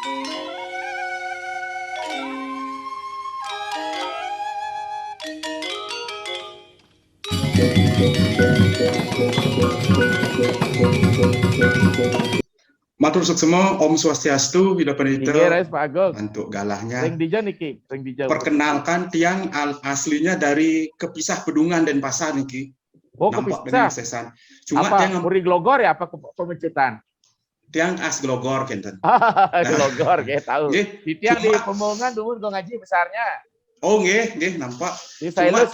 Matur suksema, Om Swastiastu, Hidup Pendeta, Pak Agung. untuk galahnya. Ring dijo niki, ring dijo. Perkenalkan tiang aslinya dari Kepisah Pedungan dan Pasar niki. Oh, nampak Kepisah. dengan sesan. Cuma apa, tiang Puri Glogor ya apa pemecitan? Tiang as Glogor kenten. Glogor kayak tahu. Di tiang di Pembongan dulu gue ngaji besarnya. Oh nggih, nampak. Di Sailus.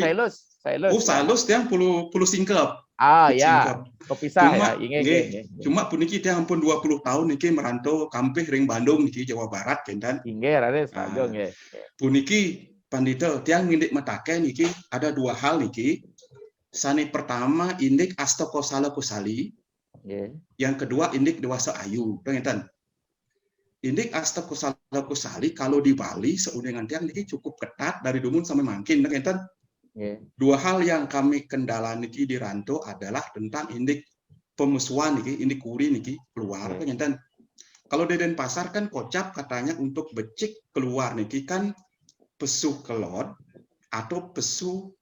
Sailus tiang puluh singkep. Ya, Kepisah cuma, ya. Cuma puniki tiang pun 20 tahun niki merantau kampih ring Bandung niki Jawa Barat kenten. Inggih Raden Ageng nggih. Puniki pandita tiang ngindik metake niki ada dua hal niki. Sani pertama indik Asta Kosala Kusali. Yang kedua indik Dewasa Ayu, ngeten. Indik Asta Kosala Kusali kalau di Bali seundangan tiang niki cukup ketat dari dumun sampai mangkin, ngeten. Dua hal yang kami kendala niki di rantau adalah tentang indik pemusuhan niki, indik kuri niki keluar, ngeten. Kalau di Denpasar kan kocap katanya untuk becik keluar niki kan pesu kelot atau pesu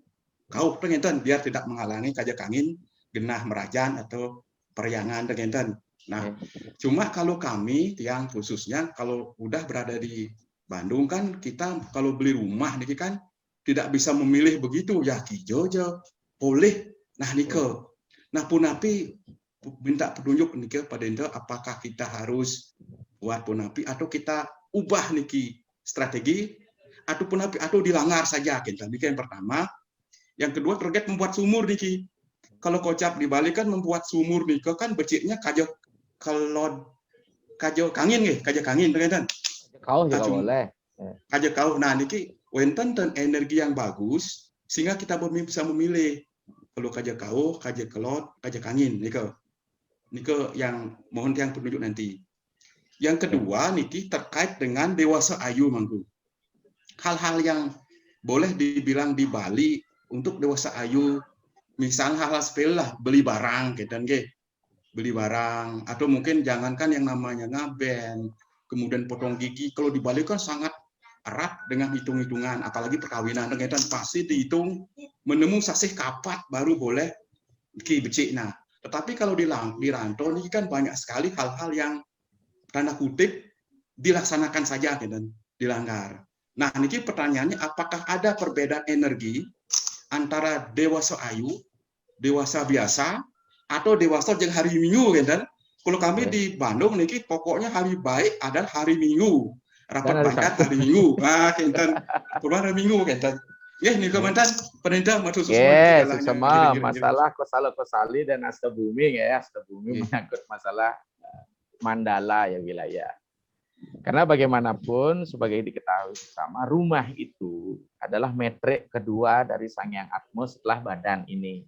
kau ngeten biar tidak menghalangi kajak angin genah merajan atau peryangan ngeten. Nah, cuma kalau kami yang khususnya kalau udah berada di Bandung kan kita kalau beli rumah niki kan tidak bisa memilih begitu ya kijojo boleh. Nah nike. Nah punapi minta petunjuk niki pada ente apakah kita harus buat punapi atau kita ubah niki strategi atau punapi atau dilanggar saja kita. Niki yang pertama. Yang kedua target membuat sumur niki. Kalau kocap di Bali kan membuat sumur niki kan beciknya kajo kangin nggih, kajo kangin kan. Kau juga boleh. Kajo kau. Nah niki wenten dan energi yang bagus sehingga kita bisa memilih kalau kaja kau, kaja kelot, kaja kangin niko yang mohon tiang penunjuk nanti. Yang kedua niki terkait dengan Dewasa Ayu mangku. Hal-hal yang boleh dibilang di Bali untuk Dewasa Ayu, misalnya hal-hal sepele lah, beli barang gitu kan, beli barang atau mungkin jangankan yang namanya ngaben, kemudian potong gigi. Kalau di Bali kan sangat erat dengan hitung-hitungan, apalagi perkawinan dan pasti dihitung menemu sasih kapat baru boleh ki becik. Nah, tetapi kalau di rantau ini kan banyak sekali hal-hal yang tanda kutip dilaksanakan saja dan dilanggar. Nah, ini pertanyaannya apakah ada perbedaan energi antara Dewasa Ayu, dewasa biasa atau dewasa yang hari Minggu kan? Kalau kami di Bandung niki pokoknya hari baik adalah hari Minggu. Rapat pangkat hari Minggu. Kenten. Perubahan hari Minggu kenten. Nih komentar penenda maksud sama masalah kosali dan asta bumi ya, asta bumi menyangkut masalah mandala ya wilayah. Karena bagaimanapun sebagai diketahui bersama rumah itu adalah metrik kedua dari Sang Hyang Atma setelah badan ini.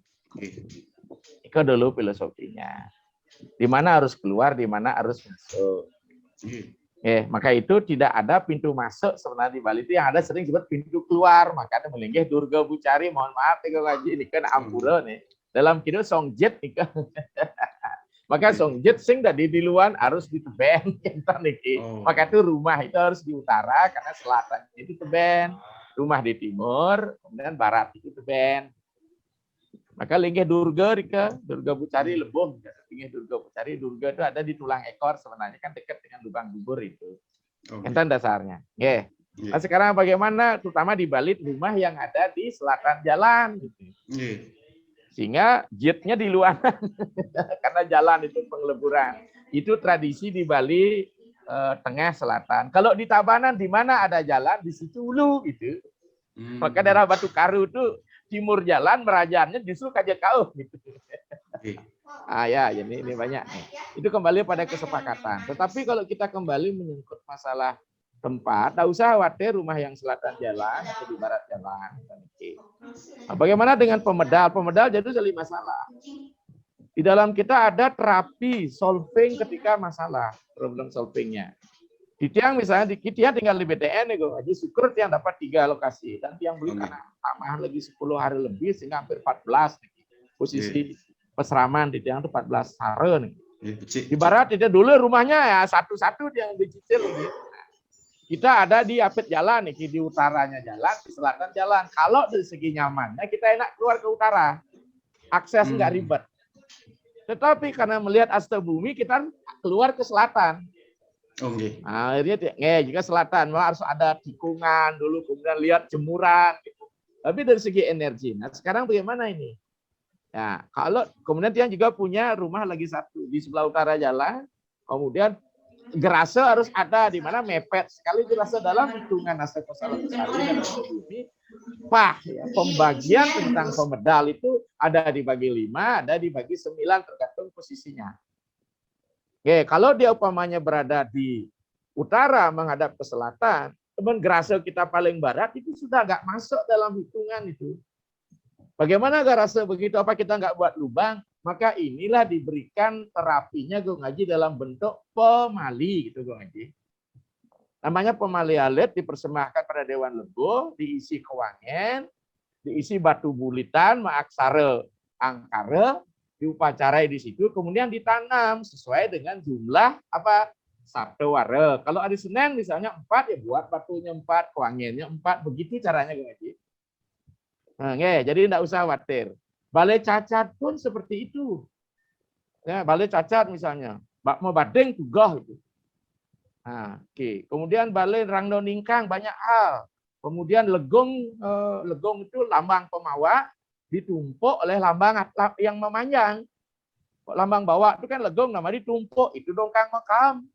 Itu dulu filosofinya. Di mana harus keluar, di mana harus masuk. Maka itu tidak ada pintu masuk sebenarnya di Bali itu yang ada sering disebut pintu keluar. Makanya melinggih Durga Bucari, mohon maaf tiga ngaji ini kan ampura nih. Dalam kidul Songjet nih kan. Maka Songjet sing tadi di luar harus di teben kita niki. Maka itu rumah itu harus di utara karena selatan itu teben. Rumah di timur, kemudian barat itu teben. Maka linggih Durga Bucari Lebong, linggih Durga Bucari, Durga itu ada di tulang ekor sebenarnya kan dekat dengan lubang dubur itu. Enten dasarnya. Nah, sekarang bagaimana terutama di Bali rumah yang ada di selatan jalan gitu. Sehingga jetnya di luar karena jalan itu pengeleburan. Itu tradisi di Bali tengah selatan. Kalau di Tabanan di mana ada jalan di situ hulu gitu. Maka daerah Batu Karu itu timur jalan merajaannya justru Kajakau gitu. Ya ini banyak. Itu kembali pada kesepakatan. Tetapi kalau kita kembali menyangkut masalah tempat, tak usah khawatir rumah yang selatan jalan atau di barat jalan. Nah, bagaimana dengan pemedal? Pemedal jadi jadi masalah. Di dalam kita ada terapi solving ketika masalah, problem solvingnya. Di tiang misalnya di tiang tinggal di BTN nih aja syukur tiang dapat 3 lokasi dan tiang beli karena tambahan lagi 10 hari lebih sehingga hampir 14 nih. Posisi peseraman di tiang itu 14 hari nih. Di barat itu dulu rumahnya ya satu-satu yang dicicil nih. Kita ada di apit jalan nih, di utaranya jalan, di selatan jalan. Kalau dari segi nyamannya kita enak keluar ke utara, akses nggak ribet. Tetapi karena melihat asta bumi kita keluar ke selatan. Nah, akhirnya juga selatan malah harus ada tikungan dulu, kemudian lihat jemuran. Gitu. Tapi dari segi energi, nah sekarang bagaimana ini? Ya, kalau kemudian dia juga punya rumah lagi satu di sebelah utara jalan, kemudian gerase harus ada di mana mepet sekali gerase dalam hitungan asta kosala kusali dan asta bumi. Wah, ya, pembagian tentang pemedal itu ada dibagi 5, ada dibagi 9 tergantung posisinya. Oke, kalau dia umpamanya berada di utara menghadap ke selatan, teman gerase kita paling barat itu sudah nggak masuk dalam hitungan itu. Bagaimana gerase begitu? Apa kita nggak buat lubang? Maka inilah diberikan terapinya Gung Haji dalam bentuk pemali gitu Gung Haji. Namanya pemali alit dipersembahkan pada Dewan Lebo, diisi kewangen, diisi batu bulitan, maaksara angkara, diupacarai di situ, kemudian ditanam sesuai dengan jumlah apa sabtu wara. Kalau hari Senin misalnya 4 ya buat batunya 4, kewangennya 4, begitu caranya Gung Haji. Nah, jadi tidak usah khawatir. Balai cacat pun seperti itu. Ya, balai cacat misalnya, mau badeng tugah itu. Nah, oke. Kemudian balai rangno ningkang banyak hal. Kemudian legong itu lambang pemawa ditumpuk oleh lambang yang memanjang. Lambang bawa itu kan legong namanya ditumpuk, itu dongkang makam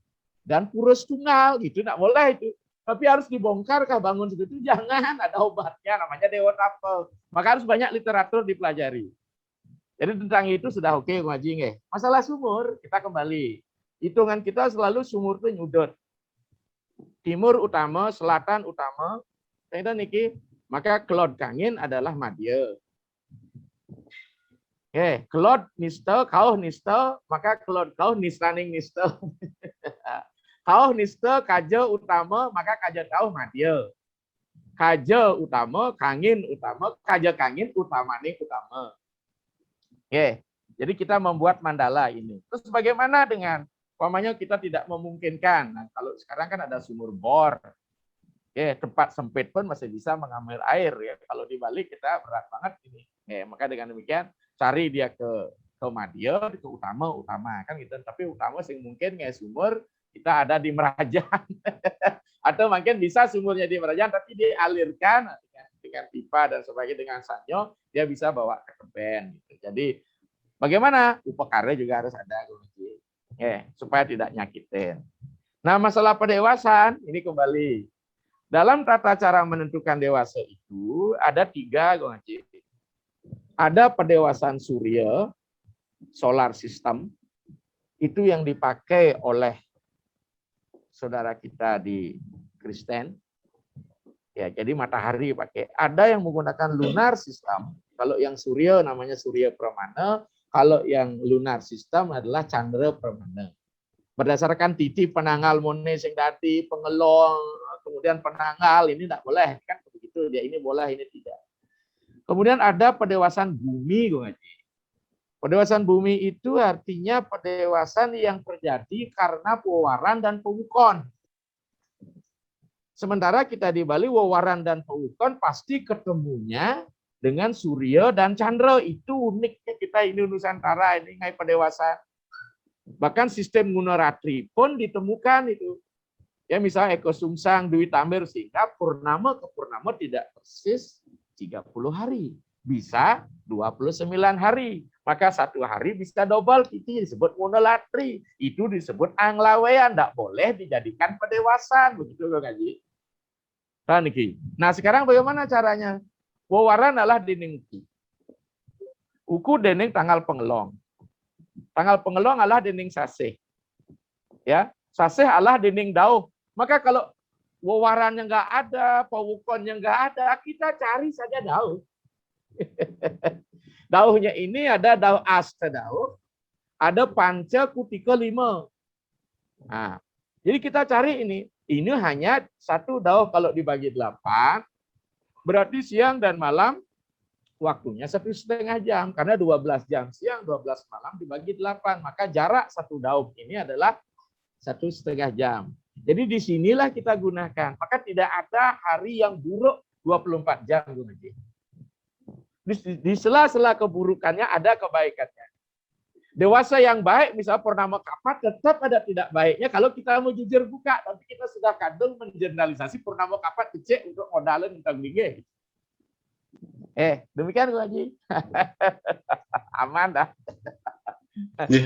dan purus tunggal gitu, tidak boleh itu. Tapi harus dibongkar kah bangun segitu? Jangan, ada obatnya namanya Dewa Tapel. Maka harus banyak literatur dipelajari. Jadi tentang itu sudah oke, Gung Haji. Masalah sumur, kita kembali. Hitungan kita selalu sumur itu nyudut. Timur utama, selatan utama. Maka kelod kangin adalah madya. Kelod nista, kauh nista, maka kelod kauh nistaning nista. Kauh nista kaja utama, maka kaja kauh madya. Kaja utama, kangin utama, kaja kangin utamaning utama. Jadi kita membuat mandala ini. Terus bagaimana dengan umpamanya kita tidak memungkinkan? Nah, kalau sekarang kan ada sumur bor. Tempat sempit pun masih bisa mengambil air ya. Kalau di Bali kita berat banget ini. Maka dengan demikian cari dia ke madya, ke utama kan gitu. Tapi utama sing mungkin nggak sumur kita ada di Merajan. Atau mungkin bisa sumurnya di Merajan tapi dialirkan dengan pipa dan sebagainya dengan sanyo, dia bisa bawa ke teben gitu. Jadi bagaimana? Upekara juga harus ada supaya tidak nyakitin. Nah, masalah pendewasan ini kembali. Dalam tata cara menentukan dewasa itu ada 3 Gung Haji. Ada pendewasan surya, solar system, itu yang dipakai oleh saudara kita di Kristen. Ya, jadi matahari pakai. Ada yang menggunakan lunar system. Kalau yang surya namanya surya pramana, kalau yang lunar system adalah candra pramana. Berdasarkan titik penanggal mone sing dadi pengelong, kemudian penanggal ini tidak boleh kan begitu dia ini boleh ini tidak. Kemudian ada pendewasan bumi Gung Haji. Pendewasan bumi itu artinya pendewasan yang terjadi karena pewaran dan pewukon. Sementara kita di Bali wewaran dan pewukon pasti ketemunya dengan surya dan candra. Itu uniknya kita ini Nusantara ini ngai pendewasan. Bahkan sistem Gunaratri pun ditemukan itu. Ya misalnya Eko Sungsang, Dwi Tamir sehingga purnama ke purnama tidak persis 30 hari. Bisa 29 hari. Maka 1 hari bisa double, itu disebut monolatri. Itu disebut anglawean, tidak boleh dijadikan pendewasan. Begitu Gung Haji. Nah sekarang bagaimana caranya? Wewaran adalah dening uku dening tanggal pengelong. Tanggal pengelong adalah dening saseh. Ya, saseh adalah dening dauh. Maka kalau wewarannya nggak ada, pewukonnya nggak ada, kita cari saja dauh. Dauhnya ini ada dauh asta dauh, ada panca kutika 5. Nah, jadi kita cari ini hanya 1 dauh kalau dibagi 8, berarti siang dan malam waktunya 1,5 jam, karena 12 jam siang, 12 malam dibagi 8, maka jarak 1 dauh ini adalah 1,5 jam. Jadi disinilah kita gunakan. Maka tidak ada hari yang buruk 24 jam. Di sela-sela keburukannya ada kebaikannya. Dewasa yang baik, misalnya purnama kapat, tetap ada tidak baiknya kalau kita mau jujur buka. Tapi kita sudah kadung mengeneralisasi purnama kapat kecil untuk modalin kita beli. Demikian Gu Haji. Aman dah.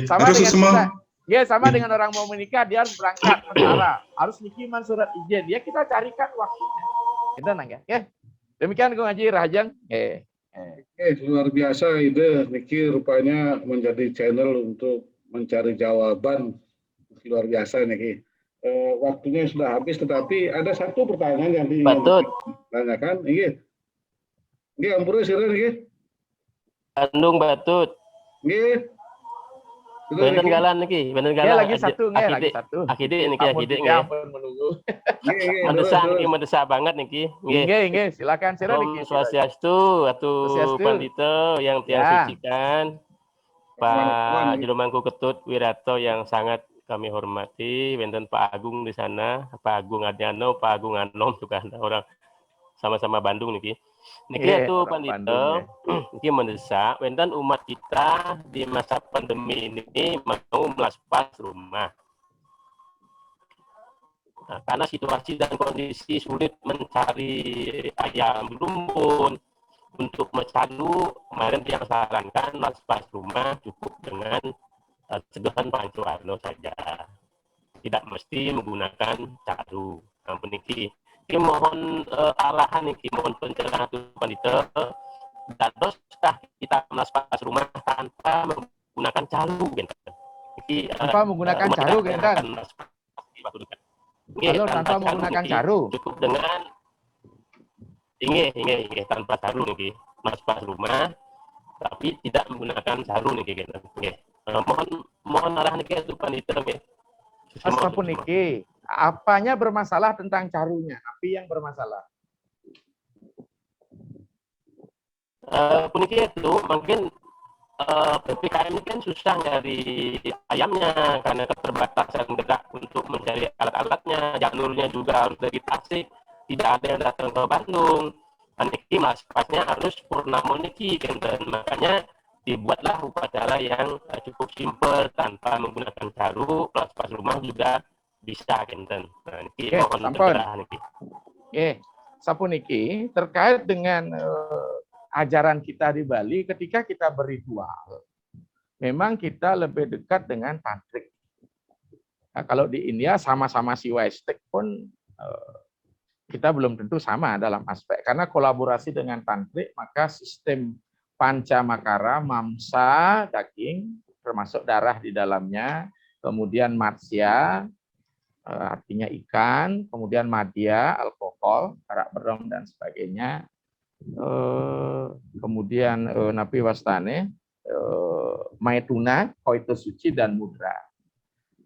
Sama dengan kita. Ya, sama dengan orang mau menikah, dia harus berangkat perkara, harus nyikiman surat izin. Ya kita carikan waktunya. Itu nangga. Ya. Demikian Gu Haji Rahajang. Luar biasa ide Niki, rupanya menjadi channel untuk mencari jawaban. Luar biasa Niki. Waktunya sudah habis, tetapi ada satu pertanyaan yang ditanyakan. Ini ampura silakan Niki. Bandung Batut. Niki. Bener galan Niki, bener galan. Lagi satu, lagi satu. Akide Niki, akide nggih. Mendesak banget Niki. Nggih, silakan Om Swastiastu, atu Pandito yang tiang sucikan. Pak Juru Mangku Ketut Wirato yang sangat kami hormati, wonten Pak Agung di sana, Pak Agung Adiano, Pak Agung Anom juga ada orang sama-sama Bandung Niki. Niki itu Pandito, niki mendesak, wonten umat kita di masa pandemi ini mau melaspas rumah. Nah, karena situasi dan kondisi sulit mencari ayam berumbun, untuk mencadu kemarin yang sarankan melaspas rumah cukup dengan sedotan pancuarno saja, tidak mesti menggunakan cadu. Nah, niki mohon arahan niki, mohon pencerahan Pandito, dadoskah kita melaspas rumah tanpa menggunakan caru gitu. Tanpa menggunakan caru gitu kan. Kalau tanpa menggunakan caru cukup dengan inge tanpa caru niki melaspas rumah tapi tidak menggunakan caru niki gitu. Mohon arahan niki itu Pandito nggih. Astapun niki, apanya bermasalah tentang carunya? Api yang bermasalah. Puniki itu mungkin PPKM ini kan susah nyari ayamnya karena keterbatasan gerak untuk mencari alat-alatnya, jalurnya juga harus dari Tasik, tidak ada yang datang ke Bandung. Niki maspasnya harus purnama niki, dan makanya dibuatlah upacara yang cukup simpel tanpa menggunakan caru, melaspas rumah juga bisa kinten. Nah, niki mohon pencerahan niki. Sampun niki terkait dengan ajaran kita di Bali ketika kita berritual. Memang kita lebih dekat dengan tantrik. Nah, kalau di India sama-sama si Waistek pun kita belum tentu sama dalam aspek karena kolaborasi dengan tantrik, maka sistem panca makara, mamsa, daging, termasuk darah di dalamnya, kemudian matsya, artinya ikan, kemudian madya, alkohol, arak berom, dan sebagainya, kemudian napi wastane, maituna, koito suci, dan mudra.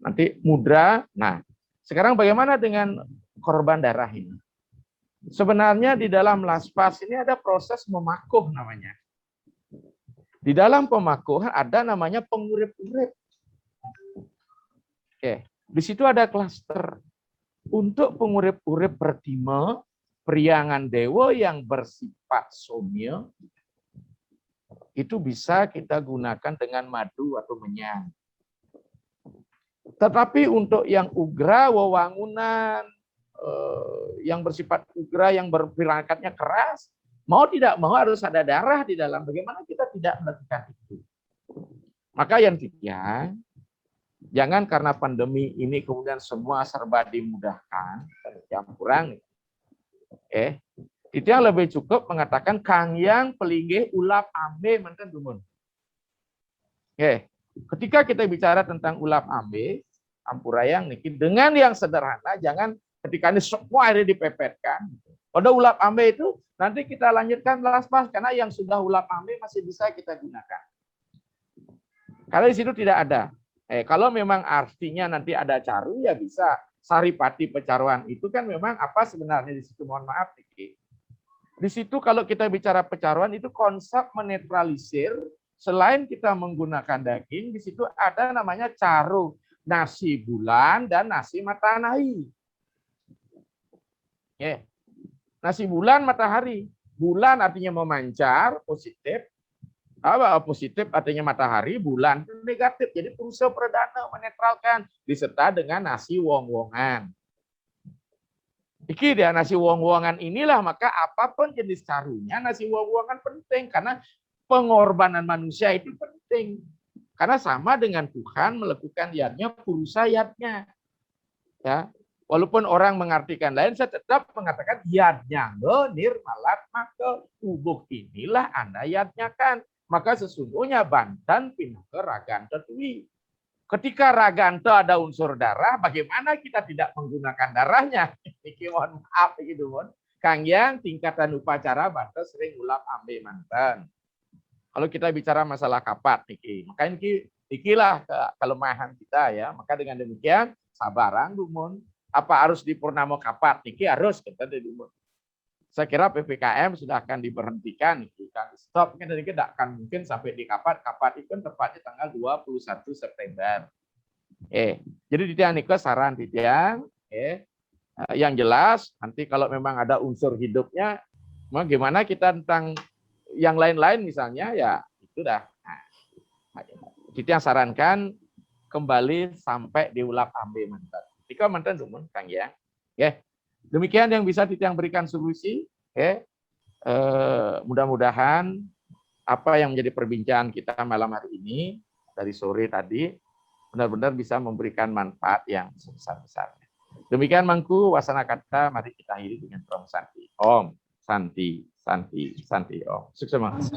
Nanti mudra, nah sekarang bagaimana dengan korban darah ini? Sebenarnya di dalam laspas ini ada proses memakuh namanya. Di dalam pemakuhan ada namanya pengurip-urip. Di situ ada klaster untuk pengurip-urip berdima, priangan dewa yang bersifat somya, itu bisa kita gunakan dengan madu atau menyan. Tetapi untuk yang ugra, wewangunan, yang bersifat ugra, yang berpirangkatnya keras, mau tidak mau harus ada darah di dalam. Bagaimana kita tidak melakukan itu? Maka yang ketiga, jangan karena pandemi ini kemudian semua serba dimudahkan, campuran. Itu yang lebih cukup mengatakan kang yang pelinggih ulap ambe mantan dumun. Ketika kita bicara tentang ulap ambe, ampurayang niki dengan yang sederhana, jangan ketika ini semua akhirnya dipepetkan. Pada ulap ambe itu nanti kita lanjutkan laspas karena yang sudah ulap ambe masih bisa kita gunakan. Kalau di situ tidak ada. Kalau memang artinya nanti ada caru ya bisa. Saripati pecaruan itu kan memang apa sebenarnya di situ, mohon maaf Niki. Di situ kalau kita bicara pecaruan itu konsep menetralisir, selain kita menggunakan daging, di situ ada namanya caru. nasi bulan dan nasi matahari. Nasi bulan matahari. Bulan artinya memancar, positif. Positif artinya matahari, bulan negatif. Jadi unsur perdana menetralkan diserta dengan nasi wong-wongan. Iki dia nasi wong-wongan inilah, maka apapun jenis carunya nasi wong-wongan penting karena pengorbanan manusia itu penting. Karena sama dengan Tuhan melakukan yadnya, purusa yadnya. Ya, walaupun orang mengartikan lain, saya tetap mengatakan yadnya nirmalat maka tubuh inilah Anda yadnya kan. Maka sesungguhnya Banten pindah ke Raganta Tui. Ketika Raganta ada unsur darah, bagaimana kita tidak menggunakan darahnya? Iki mohon maaf gitu, mohon. Kang Yang tingkatan upacara Banten sering ulap ambe manten. Kalau kita bicara masalah kapat, niki, maka ikilah kelemahan kita ya. Maka dengan demikian sabarang dumun. Apa harus dipurnamo kapat? Niki harus kita dumun. Saya kira PPKM sudah akan diberhentikan, stop kan dari tidak akan mungkin sampai di kapat itu tepatnya tanggal 21 September. Jadi Titian Niko saran Titian, yang jelas nanti kalau memang ada unsur hidupnya, bagaimana kita tentang yang lain-lain misalnya ya itu dah. Titian sarankan kembali sampai diulap ambe mantan. Jika mantan dumun Kang ya. Demikian yang bisa Titian berikan solusi. Mudah-mudahan apa yang menjadi perbincangan kita malam hari ini dari sore tadi benar-benar bisa memberikan manfaat yang sebesar-besarnya. Demikian Mangku Wasana Kata, mari kita akhiri dengan Om Santi. Om Santi, Santi, Santi Om. Sukses Mas.